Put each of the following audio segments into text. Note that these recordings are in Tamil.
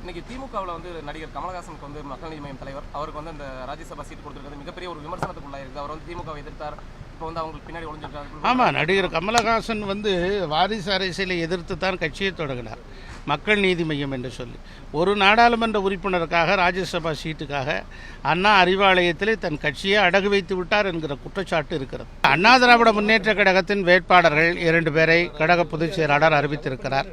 இன்னைக்கு திமுகவில் வந்து நடிகர் கமலஹாசனுக்கு வந்து மக்கள் நீதி மய்யம் தலைவர் அவருக்கு வந்து அந்த ராஜ்யசபா சீட் கொடுத்துருக்கிறது மிகப்பெரிய ஒரு விமர்சனத்துக்குள்ளாயிருக்கு. அவர் வந்து திமுகவை எதிர்த்தார், இப்போ வந்து அவங்களுக்கு பின்னாடி ஒளிஞ்சிருக்காரு. ஆமாம், நடிகர் கமலஹாசன் வந்து வாரிசு அரசியலை எதிர்த்து தான் கட்சியை தொடங்கினார், மக்கள் நீதி மய்யம் என்று சொல்லி. ஒரு நாடாளுமன்ற உறுப்பினருக்காக ராஜ்யசபா சீட்டுக்காக அண்ணா அறிவாலயத்திலே தன் கட்சியை அடகு வைத்து விட்டார் என்கிற குற்றச்சாட்டு இருக்கிறது. அண்ணா திராவிட முன்னேற்ற கழகத்தின் வேட்பாளர்கள் 2 பேரை கழக பொதுச் செயலாளர் அறிவித்திருக்கிறார்.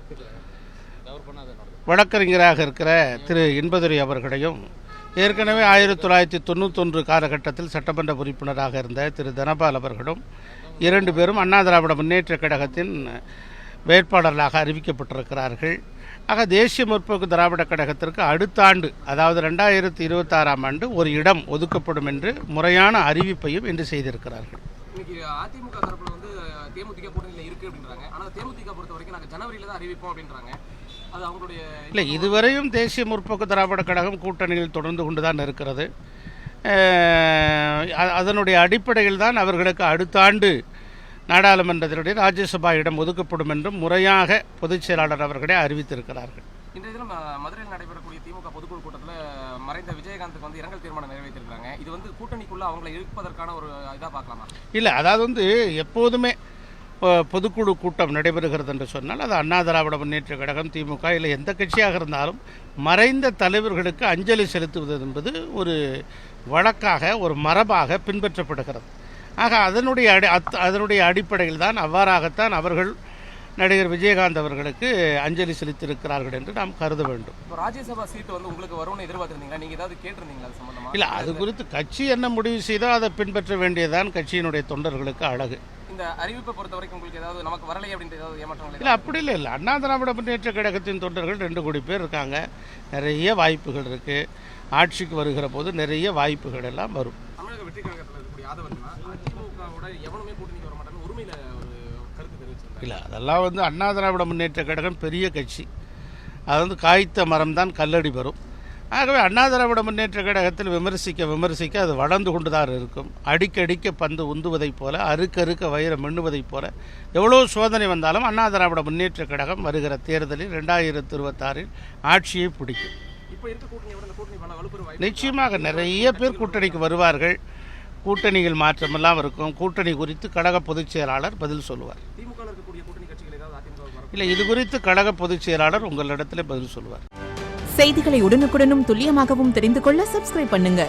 வழக்கறிஞராக இருக்கிற திரு இன்பதுரை அவர்களையும், ஏற்கனவே 1991 காலகட்டத்தில் சட்டமன்ற உறுப்பினராக இருந்த திரு தனபால் அவர்களும் 2 பேரும் அண்ணா திராவிட முன்னேற்ற கழகத்தின் வேட்பாளர்களாக அறிவிக்கப்பட்டிருக்கிறார்கள். ஆக தேசிய முற்போக்கு திராவிட கழகத்திற்கு அடுத்த ஆண்டு, அதாவது 2026ஆம் ஆண்டு ஒரு இடம் ஒதுக்கப்படும் என்று முறையான அறிவிப்பையும் இன்று செய்திருக்கிறார்கள். இன்னைக்கு அதிமுக தரப்புல வந்து தேமுதிக கூட்டணியில் இருக்கு அப்படின்றாங்க. ஆனால் தேமுதிக பொறுத்த வரைக்கும் நாங்கள் ஜனவரியில் தான் அறிவிப்போம் அப்படின்றாங்க. அது அவங்களுடைய இல்லை, இதுவரையும் தேசிய முற்போக்கு திராவிட கழகம் கூட்டணியில் தொடர்ந்து கொண்டு தான் இருக்கிறது. அதனுடைய அடிப்படையில் தான் அவர்களுக்கு அடுத்த ஆண்டு நாடாளுமன்றத்தினுடைய ராஜ்யசபா இடம் ஒதுக்கப்படும் என்றும் முறையாக பொதுச் செயலாளர் அவர்களே அறிவித்திருக்கிறார்கள். இன்றைய தினம் மதுரையில் நடைபெறக்கூடிய திமுக பொதுக்குழு கூட்டத்தில் மறைந்த விஜயகாந்துக்கு வந்து இரங்கல் தீர்மானம் நிறைவேற்றிருக்காங்க. இது வந்து கூட்டணிக்குள்ள அவங்களை இழுப்பதற்கான ஒரு இதாக பார்க்கலாமா? இல்லை, அதாவது வந்து எப்போதுமே பொதுக்குழு கூட்டம் நடைபெறுகிறது என்று சொன்னால் அது அண்ணா திராவிட முன்னேற்ற கழகம், திமுக இல்லை எந்த கட்சியாக இருந்தாலும் மறைந்த தலைவர்களுக்கு அஞ்சலி செலுத்துவது என்பது ஒரு வழக்காக, ஒரு மரபாக பின்பற்றப்படுகிறது. ஆக அதனுடைய அடிப்படையில் தான் அவ்வாறாகத்தான் அவர்கள் நடிகர் விஜயகாந்த் அவர்களுக்கு அஞ்சலி செலுத்தியிருக்கிறார்கள் என்று நாம் கருத வேண்டும். ராஜ்யசபா சீட்டு வந்து உங்களுக்கு வரும்னு எதிர்பார்த்திருந்தீங்களா? நீங்கள் ஏதாவது கேட்டிருந்தீங்களா அது சம்பந்தமா? இல்லை, அது குறித்து கட்சி என்ன முடிவு செய்தோ அதை பின்பற்ற வேண்டியதுதான் கட்சியினுடைய தொண்டர்களுக்கு அழகு. இந்த அறிவிப்பை பொறுத்த வரைக்கும் உங்களுக்கு ஏதாவது நமக்கு வரலை அப்படின்ற ஏதாவது ஏமாற்றங்கள்? இல்லை, அப்படி இல்லை. அண்ணா திராவிட முன்னேற்ற கழகத்தின் தொண்டர்கள் 2 கோடி பேர் இருக்காங்க. நிறைய வாய்ப்புகள் இருக்குது. ஆட்சிக்கு வருகிற போது நிறைய வாய்ப்புகள் எல்லாம் வரும். தமிழக வெற்றி கழகத்தில் இருக்கக்கூடிய ஆதவர்னா அதிமுகவோட எவனுமே கூட்டணிக்கு வர மாட்டாங்க உரிமையில் ஒரு கருத்து தெரிவிச்சிருக்காங்க. இல்லை, அதெல்லாம் வந்து அண்ணா திராவிட முன்னேற்ற கழகம் பெரிய கட்சி. அது வந்து காய்த்த மரம் தான் கல்லடி வரும். ஆகவே அண்ணா திராவிட முன்னேற்ற கழகத்தில் விமர்சிக்க அது வளர்ந்து கொண்டு தான் இருக்கும். அடிக்க பந்து உந்துவதைப் போல, அறுக்க வைரம் எண்ணுவதைப் போல எவ்வளோ சோதனை வந்தாலும் அண்ணா திராவிட முன்னேற்ற கழகம் வருகிற தேர்தலில் 2026இல் ஆட்சியை பிடிக்கும். நிச்சயமாக நிறைய பேர் கூட்டணிக்கு வருவார்கள். கூட்டணியில் மாற்றமெல்லாம் இருக்கும். கூட்டணி குறித்து கழக பொதுச் செயலாளர் பதில் சொல்லுவார். இல்லை, இது குறித்து கழக பொதுச் செயலாளர் உங்களிடத்தில் பதில் சொல்லுவார். செய்திகளை உடனுக்குடனும் துல்லியமாகவும் தெரிந்து கொள்ள சப்ஸ்கிரைப் பண்ணுங்க.